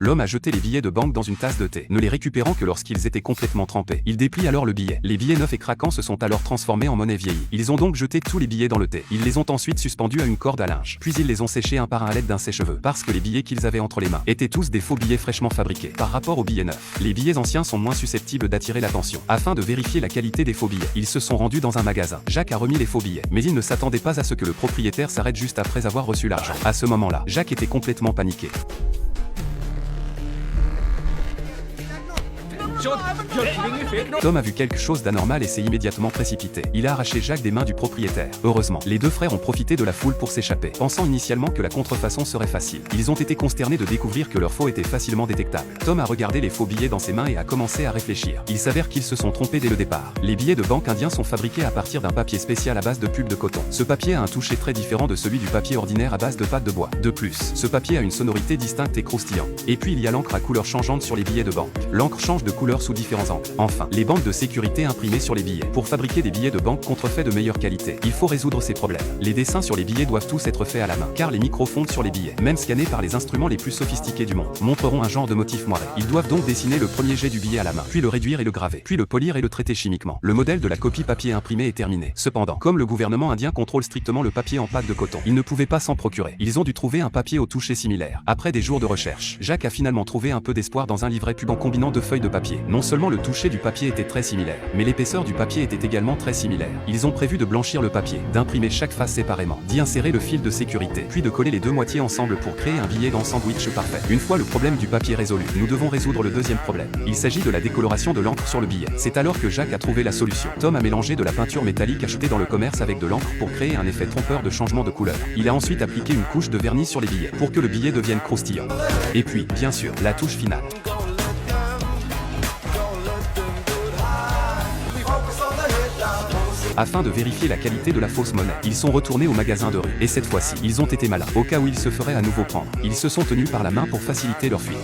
L'homme a jeté les billets de banque dans une tasse de thé, ne les récupérant que lorsqu'ils étaient complètement trempés. Il déplie alors le billet. Les billets neufs et craquants se sont alors transformés en monnaie vieillie. Ils ont donc jeté tous les billets dans le thé. Ils les ont ensuite suspendus à une corde à linge. Puis ils les ont séchés un par un à l'aide d'un sèche-cheveux. Parce que les billets qu'ils avaient entre les mains étaient tous des faux billets fraîchement fabriqués. Par rapport aux billets neufs, les billets anciens sont moins susceptibles d'attirer l'attention. Afin de vérifier la qualité des faux billets, ils se sont rendus dans un magasin. Jacques a remis les faux billets, mais il ne s'attendait pas à ce que le propriétaire s'arrête juste après avoir reçu l'argent. À ce moment-là, Jacques était complètement paniqué. Tom a vu quelque chose d'anormal et s'est immédiatement précipité. Il a arraché Jacques des mains du propriétaire. Heureusement, les deux frères ont profité de la foule pour s'échapper. Pensant initialement que la contrefaçon serait facile, ils ont été consternés de découvrir que leur faux était facilement détectable. Tom a regardé les faux billets dans ses mains et a commencé à réfléchir. Il s'avère qu'ils se sont trompés dès le départ. Les billets de banque indiens sont fabriqués à partir d'un papier spécial à base de pulpe de coton. Ce papier a un toucher très différent de celui du papier ordinaire à base de pâte de bois. De plus, ce papier a une sonorité distincte et croustillante. Et puis il y a l'encre à couleur changeante sur les billets de banque. L'encre change de couleur sous différents angles. Enfin, les bandes de sécurité imprimées sur les billets. Pour fabriquer des billets de banque contrefaits de meilleure qualité, il faut résoudre ces problèmes. Les dessins sur les billets doivent tous être faits à la main, car les micros fondent sur les billets, même scannés par les instruments les plus sophistiqués du monde, montreront un genre de motif moiré. Ils doivent donc dessiner le premier jet du billet à la main, puis le réduire et le graver, puis le polir et le traiter chimiquement. Le modèle de la copie papier imprimé est terminé. Cependant, comme le gouvernement indien contrôle strictement le papier en pâte de coton, ils ne pouvaient pas s'en procurer. Ils ont dû trouver un papier au toucher similaire. Après des jours de recherche, Jacques a finalement trouvé un peu d'espoir dans un livret pub en combinant deux feuilles de papier. Non seulement le toucher du papier était très similaire, mais l'épaisseur du papier était également très similaire. Ils ont prévu de blanchir le papier, d'imprimer chaque face séparément, d'y insérer le fil de sécurité, puis de coller les deux moitiés ensemble pour créer un billet dans sandwich parfait. Une fois le problème du papier résolu, nous devons résoudre le deuxième problème. Il s'agit de la décoloration de l'encre sur le billet. C'est alors que Jacques a trouvé la solution. Tom a mélangé de la peinture métallique achetée dans le commerce avec de l'encre pour créer un effet trompeur de changement de couleur. Il a ensuite appliqué une couche de vernis sur les billets pour que le billet devienne croustillant. Et puis, bien sûr, la touche finale. Afin de vérifier la qualité de la fausse monnaie, ils sont retournés au magasin de rue. Et cette fois-ci, ils ont été malins. Au cas où ils se feraient à nouveau prendre, ils se sont tenus par la main pour faciliter leur fuite.